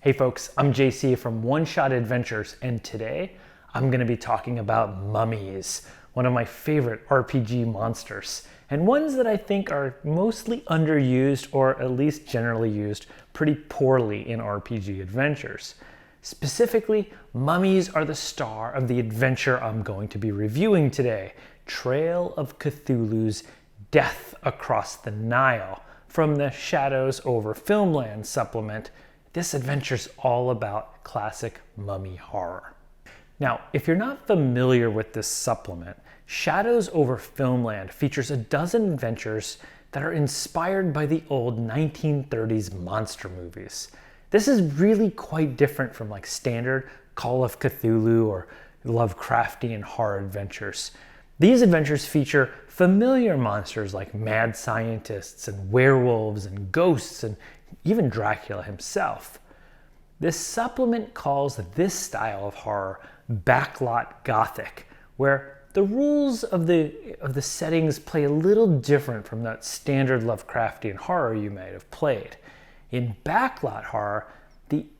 Hey folks, I'm JC from One Shot Adventures, and today I'm going to be talking about mummies, one of my favorite RPG monsters, and ones that I think are mostly underused or at least generally used pretty poorly in RPG adventures. Specifically, mummies are the star of the adventure I'm going to be reviewing today, Trail of Cthulhu's Death Across the Nile, from the Shadows over Filmland supplement. This adventure's all about classic mummy horror. Now, if you're not familiar with this supplement, Shadows over Filmland features a dozen adventures that are inspired by the old 1930s monster movies. This is really quite different from like standard Call of Cthulhu or Lovecraftian horror adventures. These adventures feature familiar monsters like mad scientists and werewolves and ghosts and even Dracula himself. This supplement calls this style of horror backlot gothic, where the rules of the settings play a little different from that standard Lovecraftian horror you might have played. In backlot horror,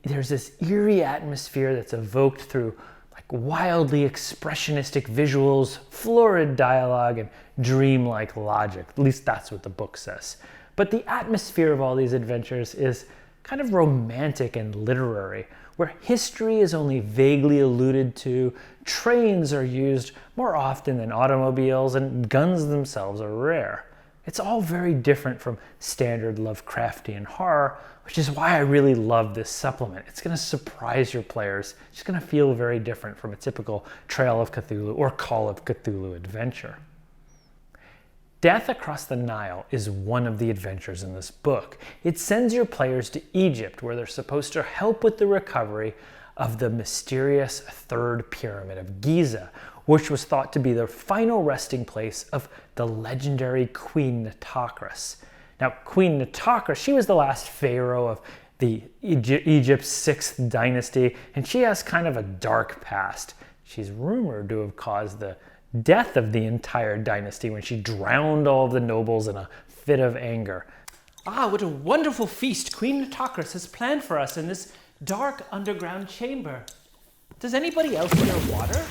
there's this eerie atmosphere that's evoked through like wildly expressionistic visuals, florid dialogue, and dreamlike logic. At least that's what the book says. But the atmosphere of all these adventures is kind of romantic and literary, where history is only vaguely alluded to, trains are used more often than automobiles, and guns themselves are rare. It's all very different from standard Lovecraftian horror, which is why I really love this supplement. It's going to surprise your players. It's going to feel very different from a typical Trail of Cthulhu or Call of Cthulhu adventure. Death Across the Nile is one of the adventures in this book. It sends your players to Egypt, where they're supposed to help with the recovery of the mysterious Third Pyramid of Giza, which was thought to be the final resting place of the legendary Queen Natakras. Now, Queen Natakras, she was the last pharaoh of the Egypt's 6th dynasty, and she has kind of a dark past. She's rumored to have caused the death of the entire dynasty when she drowned all of the nobles in a fit of anger. Ah, what a wonderful feast Queen Natakras has planned for us in this dark underground chamber. Does anybody else hear water?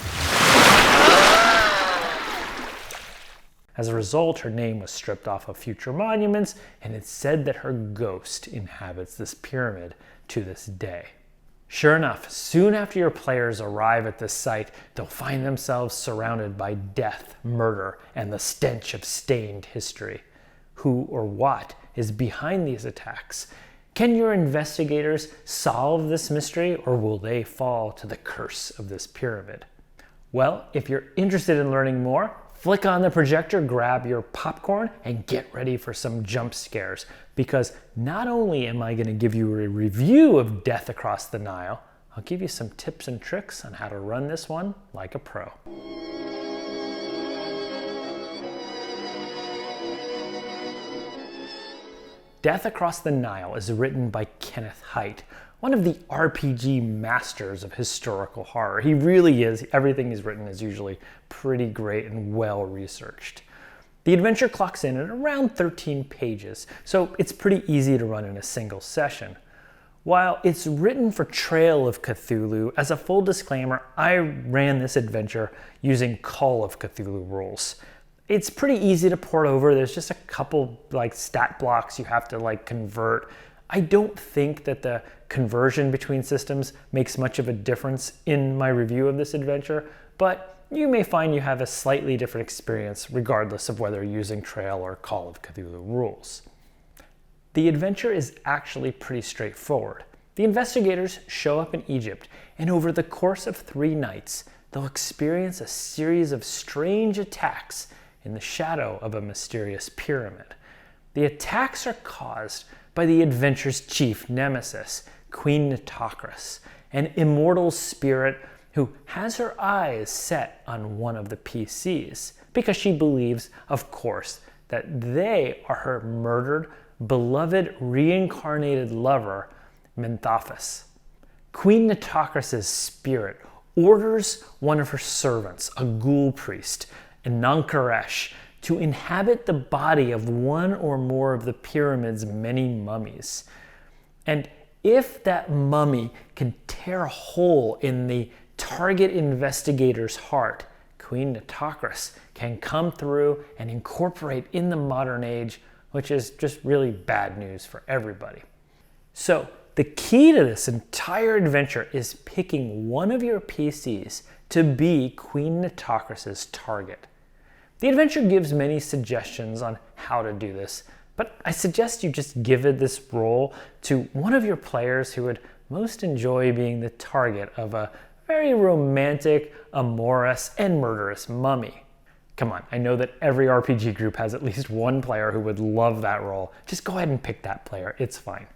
As a result, her name was stripped off of future monuments, and it's said that her ghost inhabits this pyramid to this day. Sure enough, soon after your players arrive at this site, they'll find themselves surrounded by death, murder, and the stench of stained history. Who or what is behind these attacks? Can your investigators solve this mystery, or will they fall to the curse of this pyramid? Well, if you're interested in learning more, flick on the projector, grab your popcorn, and get ready for some jump scares, because not only am I going to give you a review of Death Across the Nile, I'll give you some tips and tricks on how to run this one like a pro. Death Across the Nile is written by Kenneth Hite, one of the RPG masters of historical horror. He really is. Everything he's written is usually pretty great and well researched. The adventure clocks in at around 13 pages, so it's pretty easy to run in a single session. While it's written for Trail of Cthulhu, as a full disclaimer, I ran this adventure using Call of Cthulhu rules. It's pretty easy to port over. There's just a couple like stat blocks you have to convert. I don't think that the conversion between systems makes much of a difference in my review of this adventure, but you may find you have a slightly different experience regardless of whether you're using Trail or Call of Cthulhu rules. The adventure is actually pretty straightforward. The investigators show up in Egypt, and over the course of 3 nights, they'll experience a series of strange attacks in the shadow of a mysterious pyramid. The attacks are caused by the adventure's chief nemesis, Queen Natakras, an immortal spirit who has her eyes set on one of the PCs because she believes, of course, that they are her murdered, beloved, reincarnated lover, Menthafis. Queen Natakras' spirit orders one of her servants, a ghoul priest, Natakras, to inhabit the body of one or more of the pyramid's many mummies. And if that mummy can tear a hole in the target investigator's heart, Queen Natakras can come through and incorporate in the modern age, which is just really bad news for everybody. So the key to this entire adventure is picking one of your PCs to be Queen Natakras' target. The adventure gives many suggestions on how to do this, but I suggest you just give this role to one of your players who would most enjoy being the target of a very romantic, amorous, and murderous mummy. Come on, I know that every RPG group has at least one player who would love that role. Just go ahead and pick that player, it's fine.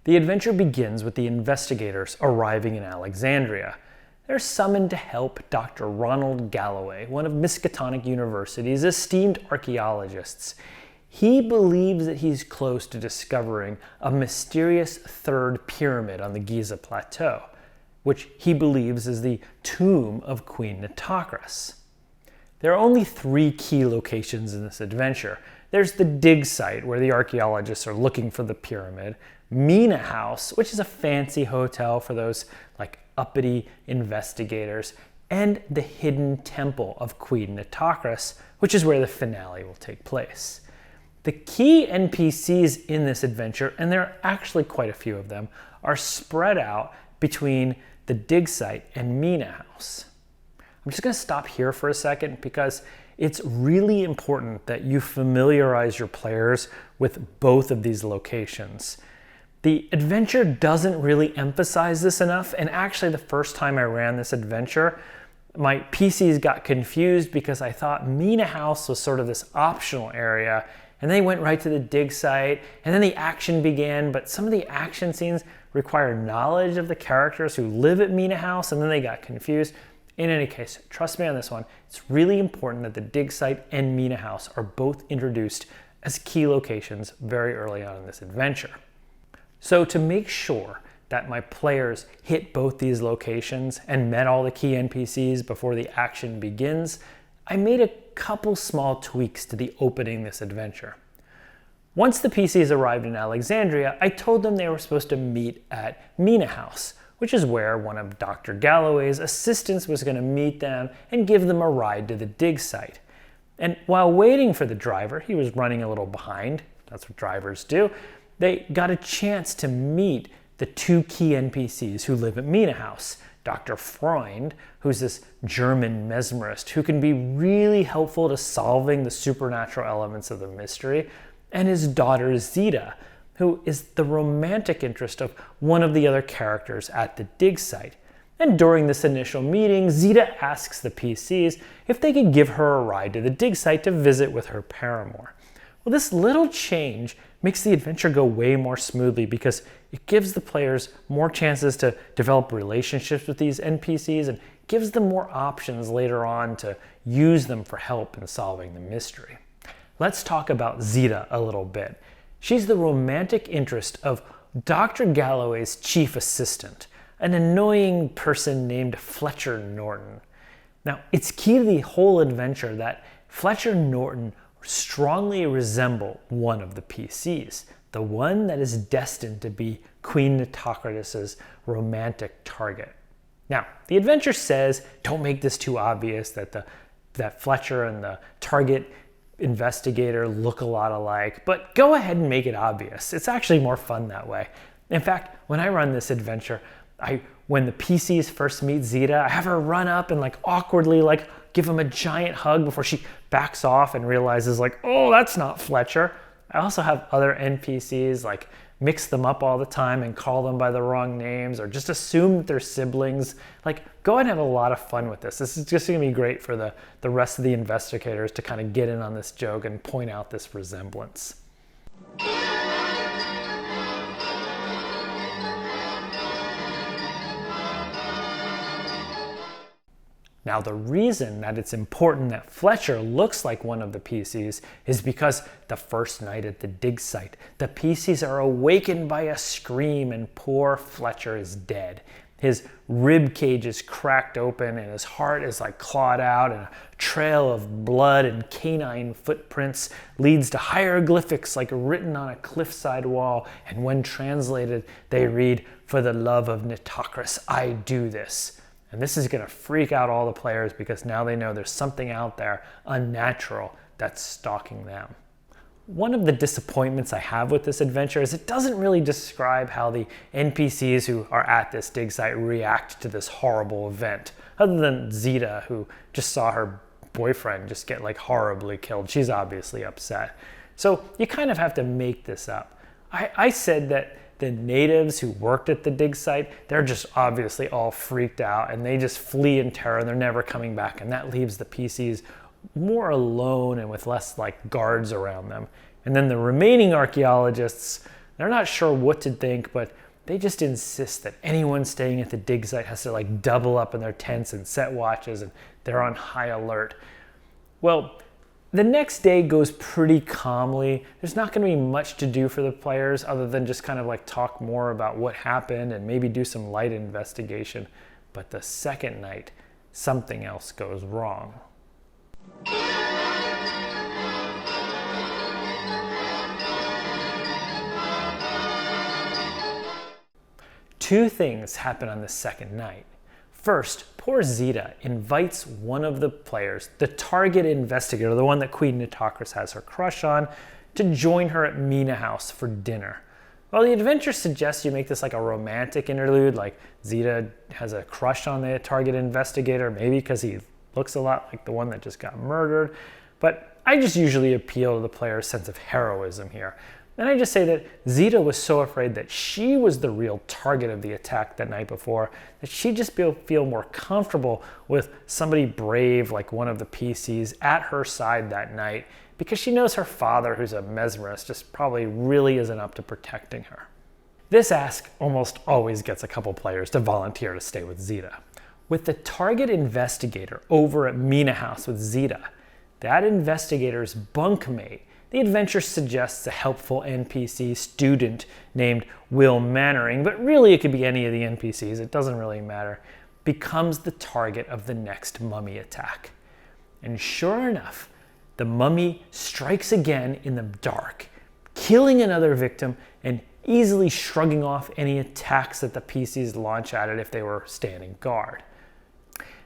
The adventure begins with the investigators arriving in Alexandria. They're summoned to help Dr. Ronald Galloway, one of Miskatonic University's esteemed archaeologists. He believes that he's close to discovering a mysterious third pyramid on the Giza Plateau, which he believes is the tomb of Queen Natakras. There are only 3 key locations in this adventure. There's the dig site, where the archaeologists are looking for the pyramid, Mina House, which is a fancy hotel for those like uppity investigators, and the hidden temple of Queen Natakras, which is where the finale will take place. The key NPCs in this adventure, and there are actually quite a few of them, are spread out between the dig site and Mina House. I'm just going to stop here for a second because it's really important that you familiarize your players with both of these locations. The adventure doesn't really emphasize this enough, and actually the first time I ran this adventure, my PCs got confused because I thought Mina House was sort of this optional area, and they went right to the dig site, and then the action began, but some of the action scenes require knowledge of the characters who live at Mina House, and then they got confused. In any case, trust me on this one, it's really important that the dig site and Mina House are both introduced as key locations very early on in this adventure. So to make sure that my players hit both these locations and met all the key NPCs before the action begins, I made a couple small tweaks to the opening this adventure. Once the PCs arrived in Alexandria, I told them they were supposed to meet at Mina House, which is where one of Dr. Galloway's assistants was going to meet them and give them a ride to the dig site. And while waiting for the driver, he was running a little behind, that's what drivers do, they got a chance to meet the 2 key NPCs who live at Mina House. Dr. Freund, who's this German mesmerist who can be really helpful to solving the supernatural elements of the mystery, and his daughter Zita, who is the romantic interest of one of the other characters at the dig site. And during this initial meeting, Zita asks the PCs if they could give her a ride to the dig site to visit with her paramour. Well, this little change makes the adventure go way more smoothly because it gives the players more chances to develop relationships with these NPCs and gives them more options later on to use them for help in solving the mystery. Let's talk about Zita a little bit. She's the romantic interest of Dr. Galloway's chief assistant, an annoying person named Fletcher Norton. Now, it's key to the whole adventure that Fletcher Norton strongly resemble one of the PCs, the one that is destined to be Queen Natakras' romantic target. Now, the adventure says, don't make this too obvious that Fletcher and the target investigator look a lot alike, but go ahead and make it obvious. It's actually more fun that way. In fact, when I run this adventure, when the PCs first meet Zita, I have her run up and awkwardly give him a giant hug before she backs off and realizes oh, that's not Fletcher. I also have other NPCs mix them up all the time and call them by the wrong names or just assume that they're siblings. Go ahead and have a lot of fun with this. This is just gonna be great for the rest of the investigators to kind of get in on this joke and point out this resemblance. Now, the reason that it's important that Fletcher looks like one of the PCs is because the first night at the dig site, the PCs are awakened by a scream and poor Fletcher is dead. His rib cage is cracked open and his heart is like clawed out, and a trail of blood and canine footprints leads to hieroglyphics like written on a cliffside wall, and when translated they read, "For the love of Natakras, I do this." And this is going to freak out all the players because now they know there's something out there unnatural that's stalking them. One of the disappointments I have with this adventure is it doesn't really describe how the NPCs who are at this dig site react to this horrible event, other than Zeta, who just saw her boyfriend just get like horribly killed. She's obviously upset. So you kind of have to make this up. I said that the natives who worked at the dig site, they're just obviously all freaked out and they just flee in terror and they're never coming back, and that leaves the PCs more alone and with less like guards around them. And then the remaining archaeologists, they're not sure what to think, but they just insist that anyone staying at the dig site has to like double up in their tents and set watches, and they're on high alert. Well, the next day goes pretty calmly. There's not going to be much to do for the players other than just kind of like talk more about what happened and maybe do some light investigation. But the second night, something else goes wrong. Two things happen on the second night. First, poor Zeta invites one of the players, the target investigator, the one that Queen Natakras has her crush on, to join her at Mina House for dinner. Well, the adventure suggests you make this like a romantic interlude, like Zeta has a crush on the target investigator, maybe because he looks a lot like the one that just got murdered. But I just usually appeal to the player's sense of heroism here. And I just say that Zeta was so afraid that she was the real target of the attack the night before that she'd just feel more comfortable with somebody brave like one of the PCs at her side that night, because she knows her father, who's a mesmerist, just probably really isn't up to protecting her. This ask almost always gets a couple players to volunteer to stay with Zeta. With the target investigator over at Mina House with Zeta, that investigator's bunkmate, the adventure suggests a helpful NPC student named Will Mannering, but really it could be any of the NPCs, it doesn't really matter, becomes the target of the next mummy attack. And sure enough, the mummy strikes again in the dark, killing another victim and easily shrugging off any attacks that the PCs launch at it if they were standing guard.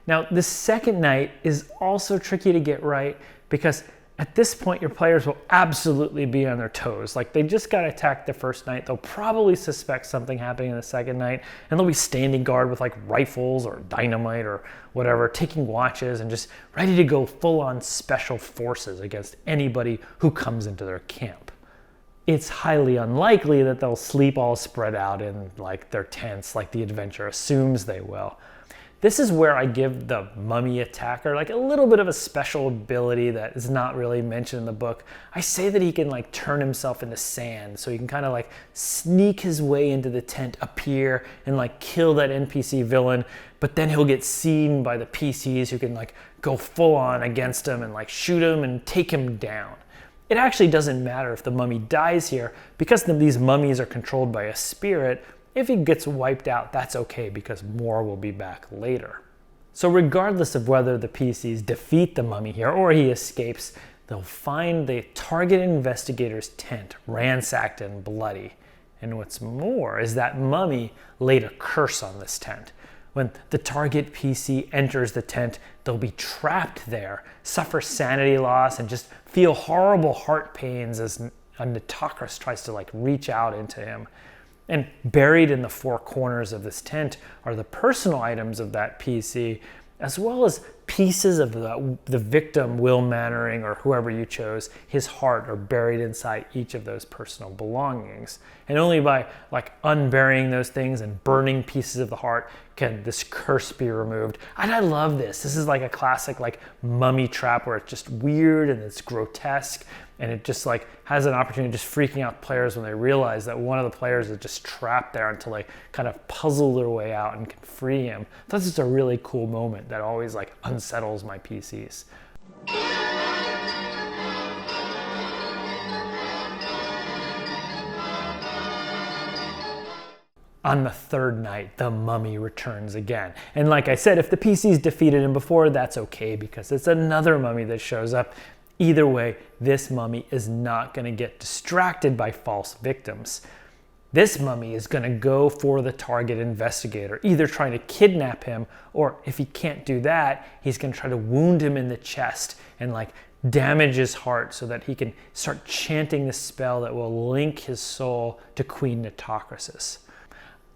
Now, the second night is also tricky to get right because at this point, your players will absolutely be on their toes. Like, they just got attacked the first night. They'll probably suspect something happening the second night, and they'll be standing guard with like rifles or dynamite or whatever, taking watches and just ready to go full-on special forces against anybody who comes into their camp. It's highly unlikely that they'll sleep all spread out in like their tents like the adventure assumes they will. This is where I give the mummy attacker like a little bit of a special ability that is not really mentioned in the book. I say that he can like turn himself into sand, so he can kind of like sneak his way into the tent, appear, and like kill that NPC villain, but then he'll get seen by the PCs who can like go full on against him and like shoot him and take him down. It actually doesn't matter if the mummy dies here, because these mummies are controlled by a spirit. If he gets wiped out, that's okay because more will be back later. So regardless of whether the PCs defeat the mummy here or he escapes, they'll find the target investigator's tent ransacked and bloody. And what's more is that mummy laid a curse on this tent. When the target PC enters the tent, they'll be trapped there, suffer sanity loss, and just feel horrible heart pains as a Natakras tries to like reach out into him. And buried in the four corners of this tent are the personal items of that PC, as well as pieces of the victim, Will Mannering, or whoever you chose, his heart are buried inside each of those personal belongings. And only by like unburying those things and burning pieces of the heart can this curse be removed. And I love this. This is like a classic like mummy trap where it's just weird and it's grotesque, and it just like has an opportunity of just freaking out players when they realize that one of the players is just trapped there until they kind of puzzle their way out and can free him. That's just a really cool moment that always like unsettles my PCs. On the third night, the mummy returns again. And like I said, if the PCs defeated him before, that's okay because it's another mummy that shows up. Either way, this mummy is not going to get distracted by false victims. This mummy is going to go for the target investigator, either trying to kidnap him, or if he can't do that, he's going to try to wound him in the chest and like damage his heart so that he can start chanting the spell that will link his soul to Queen Natakras's.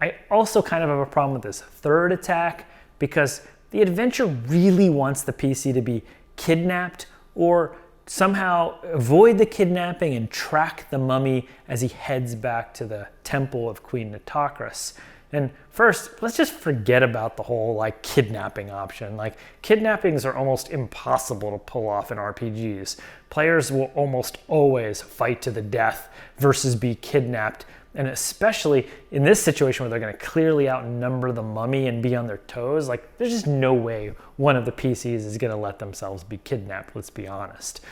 I also kind of have a problem with this third attack because the adventure really wants the PC to be kidnapped or somehow avoid the kidnapping and track the mummy as he heads back to the temple of Queen Natakras. And first, let's just forget about the whole like kidnapping option. Like kidnappings are almost impossible to pull off in RPGs. Players will almost always fight to the death versus be kidnapped. And especially in this situation where they're going to clearly outnumber the mummy and be on their toes, like there's just no way one of the PCs is going to let themselves be kidnapped, let's be honest.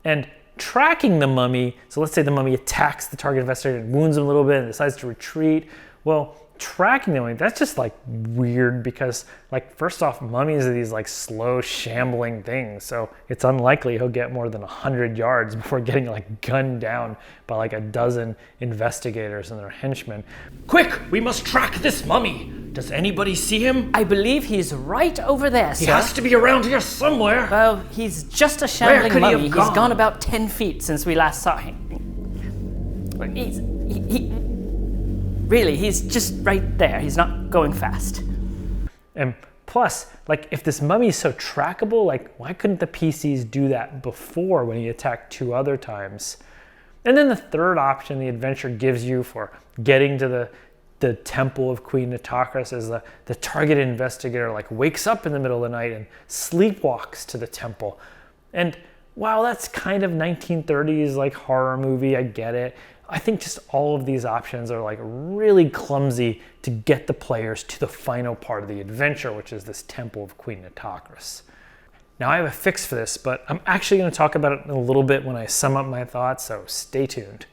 And tracking the mummy, so let's say the mummy attacks the target investigator and wounds him a little bit and decides to retreat. Well, tracking the mummy, that's just like weird because like first off, mummies are these like slow shambling things, so it's unlikely he'll get more than 100 yards before getting like gunned down by like a dozen investigators and their henchmen. Quick, we must track this mummy. Does anybody see him? I believe he's right over there, sir. He has to be around here somewhere. Well, he's just a shambling could he have mummy. gone? He's gone about 10 feet since we last saw him. Really, he's just right there. He's not going fast. And plus, like if this mummy is so trackable, like why couldn't the PCs do that before when he attacked 2 other times? And then the third option the adventure gives you for getting to the temple of Queen Natakras is the target investigator like wakes up in the middle of the night and sleepwalks to the temple. And while that's kind of 1930s like horror movie, I get it. I think just all of these options are like really clumsy to get the players to the final part of the adventure, which is this temple of Queen Natakras. Now I have a fix for this, but I'm actually going to talk about it in a little bit when I sum up my thoughts, so stay tuned.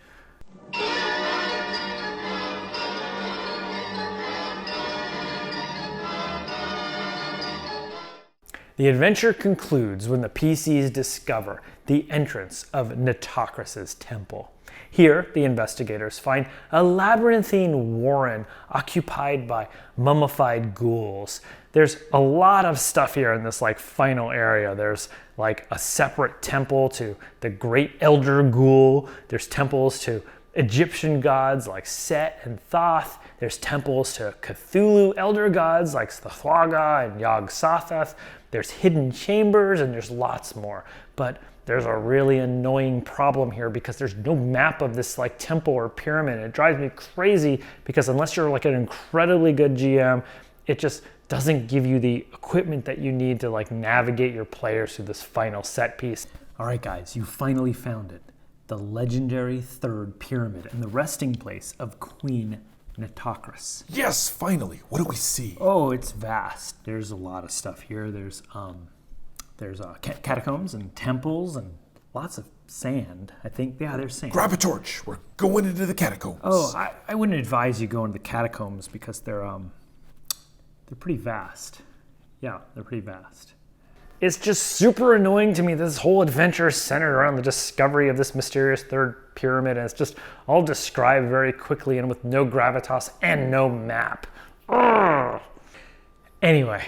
The adventure concludes when the PCs discover the entrance of Natakras's temple. Here, the investigators find a labyrinthine warren occupied by mummified ghouls. There's a lot of stuff here in this like final area. There's like a separate temple to the great elder ghoul. There's temples to Egyptian gods like Set and Thoth. There's temples to Cthulhu elder gods like Sthathwaga and Yog-Sothoth. There's hidden chambers and there's lots more. But there's a really annoying problem here because there's no map of this like temple or pyramid. It drives me crazy because unless you're like an incredibly good GM, it just doesn't give you the equipment that you need to like navigate your players through this final set piece. All right, guys, you finally found it. The legendary third pyramid and the resting place of Queen Natakras. Yes, finally. What do we see? Oh, it's vast. There's a lot of stuff here. There's catacombs and temples and lots of sand. I think, yeah, there's sand. Grab a torch. We're going into the catacombs. Oh, I wouldn't advise you go into the catacombs because they're pretty vast. Yeah, they're pretty vast. It's just super annoying to me that this whole adventure is centered around the discovery of this mysterious third pyramid, and it's just all described very quickly and with no gravitas and no map. Ugh. Anyway,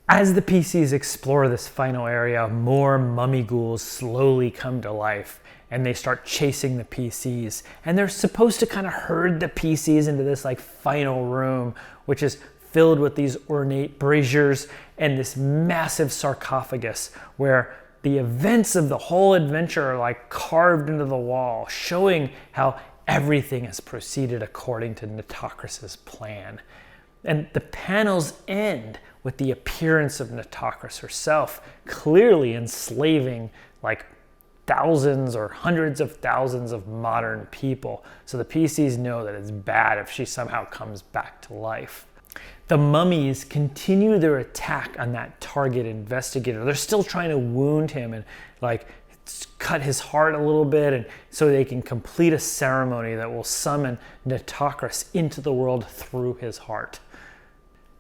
as the PCs explore this final area, more mummy ghouls slowly come to life and they start chasing the PCs. And they're supposed to kind of herd the PCs into this like final room, which is filled with these ornate braziers and this massive sarcophagus where the events of the whole adventure are like carved into the wall, showing how everything has proceeded according to Natakras's plan. And the panels end with the appearance of Natakras herself, clearly enslaving like thousands or hundreds of thousands of modern people. So the PCs know that it's bad if she somehow comes back to life. The mummies continue their attack on that target investigator. They're still trying to wound him and like cut his heart a little bit, and so they can complete a ceremony that will summon Natakras into the world through his heart.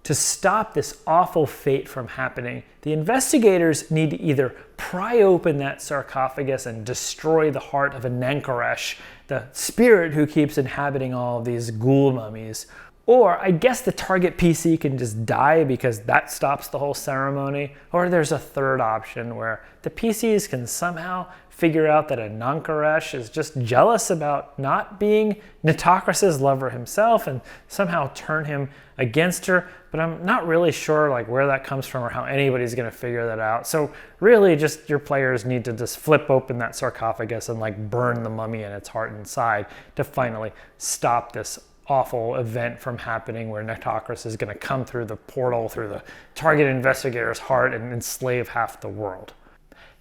To stop this awful fate from happening, the investigators need to either pry open that sarcophagus and destroy the heart of a Natakras, the spirit who keeps inhabiting all of these ghoul mummies, or I guess the target PC can just die because that stops the whole ceremony, or there's a third option where the PCs can somehow figure out that a Natakras is just jealous about not being Natakras' lover himself and somehow turn him against her, but I'm not really sure like where that comes from or how anybody's going to figure that out. So really just your players need to just flip open that sarcophagus and like burn the mummy and its heart inside to finally stop this awful event from happening where Natakras is going to come through the portal through the target investigator's heart and enslave half the world.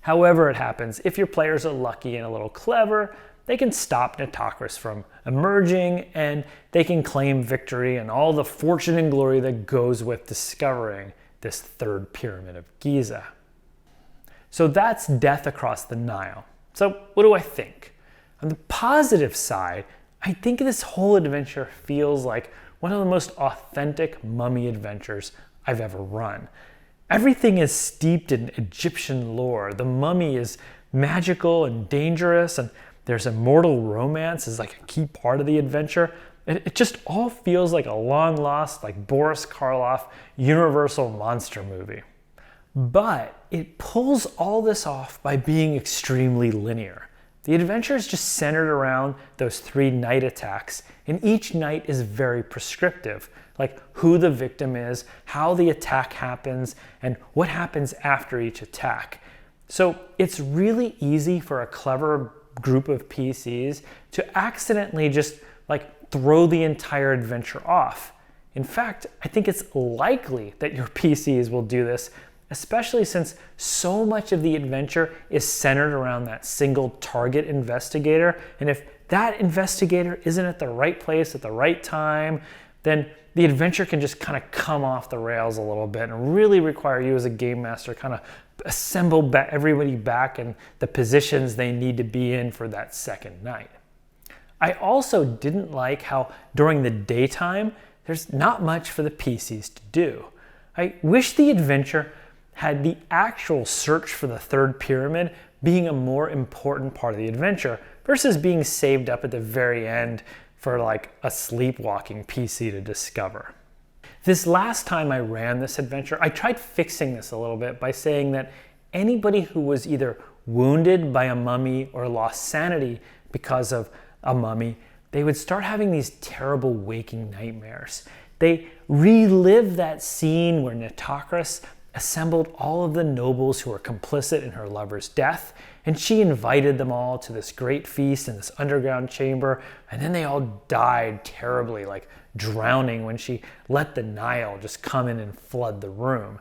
However it happens, if your players are lucky and a little clever, they can stop Natakras from emerging and they can claim victory and all the fortune and glory that goes with discovering this third pyramid of Giza. So that's Death Across the Nile. So what do I think? On the positive side, I think this whole adventure feels like one of the most authentic mummy adventures I've ever run. Everything is steeped in Egyptian lore. The mummy is magical and dangerous, and there's immortal romance is like a key part of the adventure. It just all feels like a long-lost, like Boris Karloff Universal monster movie. But it pulls all this off by being extremely linear. The adventure is just centered around those 3 night attacks, and each night is very prescriptive, like who the victim is, how the attack happens, and what happens after each attack. So it's really easy for a clever group of PCs to accidentally just like throw the entire adventure off. In fact, I think it's likely that your PCs will do this, especially since so much of the adventure is centered around that single target investigator. And if that investigator isn't at the right place at the right time, then the adventure can just kind of come off the rails a little bit and really require you as a game master kind of assemble everybody back in the positions they need to be in for that second night. I also didn't like how during the daytime, there's not much for the PCs to do. I wish the adventure had the actual search for the third pyramid being a more important part of the adventure versus being saved up at the very end for like a sleepwalking PC to discover. This last time I ran this adventure, I tried fixing this a little bit by saying that anybody who was either wounded by a mummy or lost sanity because of a mummy, they would start having these terrible waking nightmares. They relive that scene where Natakras assembled all of the nobles who were complicit in her lover's death, and she invited them all to this great feast in this underground chamber, and then they all died terribly, like drowning when she let the Nile just come in and flood the room.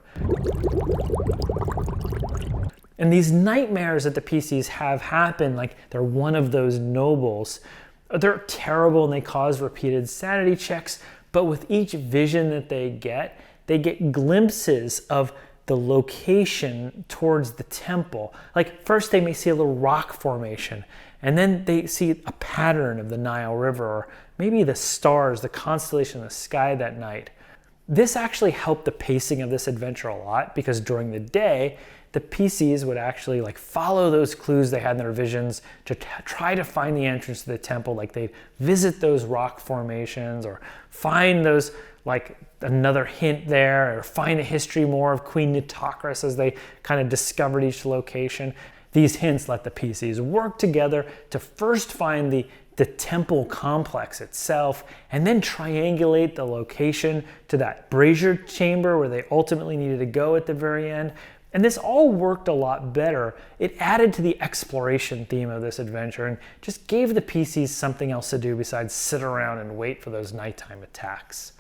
And these nightmares that the PCs have happen, like they're one of those nobles, they're terrible and they cause repeated sanity checks, but with each vision that they get glimpses of the location towards the temple. Like first they may see a little rock formation, and then they see a pattern of the Nile River, or maybe the stars, the constellation in the sky that night. This actually helped the pacing of this adventure a lot, because during the day, the PCs would actually like follow those clues they had in their visions to try to find the entrance to the temple. Like they'd visit those rock formations or find those like another hint there, or find a history more of Queen Natakras as they kind of discovered each location. These hints let the PCs work together to first find the temple complex itself, and then triangulate the location to that brazier chamber where they ultimately needed to go at the very end. And this all worked a lot better. It added to the exploration theme of this adventure and just gave the PCs something else to do besides sit around and wait for those nighttime attacks.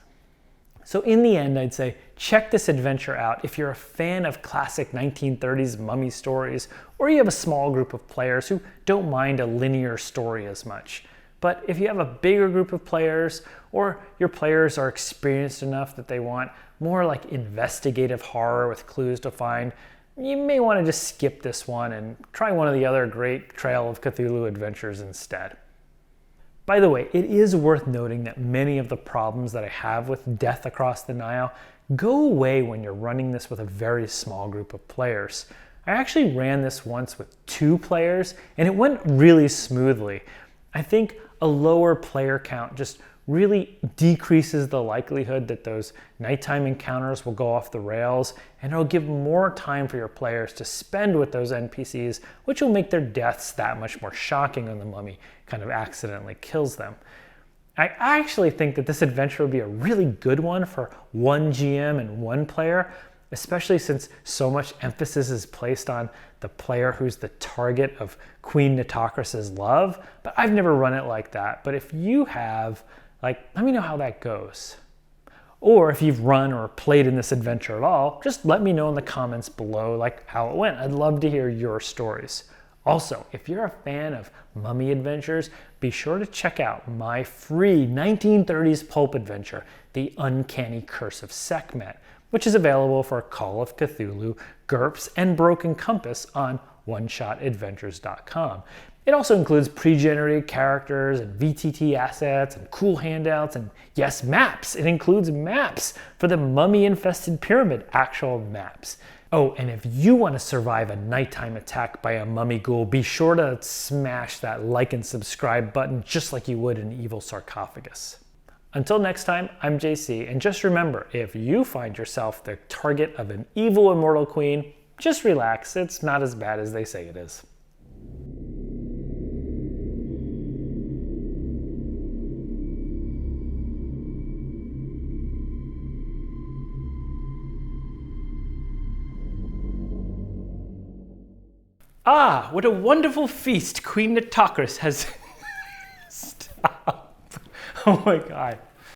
So in the end, I'd say check this adventure out if you're a fan of classic 1930s mummy stories, or you have a small group of players who don't mind a linear story as much. But if you have a bigger group of players, or your players are experienced enough that they want more like investigative horror with clues to find, you may want to just skip this one and try one of the other great Trail of Cthulhu adventures instead. By the way, it is worth noting that many of the problems that I have with Death Across the Nile go away when you're running this with a very small group of players. I actually ran this once with 2 players and it went really smoothly. I think a lower player count just really decreases the likelihood that those nighttime encounters will go off the rails, and it'll give more time for your players to spend with those NPCs, which will make their deaths that much more shocking when the mummy kind of accidentally kills them. I actually think that this adventure would be a really good one for 1 GM and 1 player, especially since so much emphasis is placed on the player who's the target of Queen Natakras' love. But I've never run it like that. But if you have, let me know how that goes. Or if you've run or played in this adventure at all, just let me know in the comments below how it went. I'd love to hear your stories. Also, if you're a fan of mummy adventures, be sure to check out my free 1930s pulp adventure, The Uncanny Curse of Sekhmet, which is available for Call of Cthulhu, GURPS, and Broken Compass on oneshotadventures.com. It also includes pre-generated characters and VTT assets and cool handouts and, yes, maps. It includes maps for the mummy-infested pyramid, actual maps. Oh, and if you want to survive a nighttime attack by a mummy ghoul, be sure to smash that like and subscribe button just like you would an evil sarcophagus. Until next time, I'm JC, and just remember, if you find yourself the target of an evil immortal queen, just relax. It's not as bad as they say it is. Ah, what a wonderful feast Queen Natakras has... Stop. Oh my God.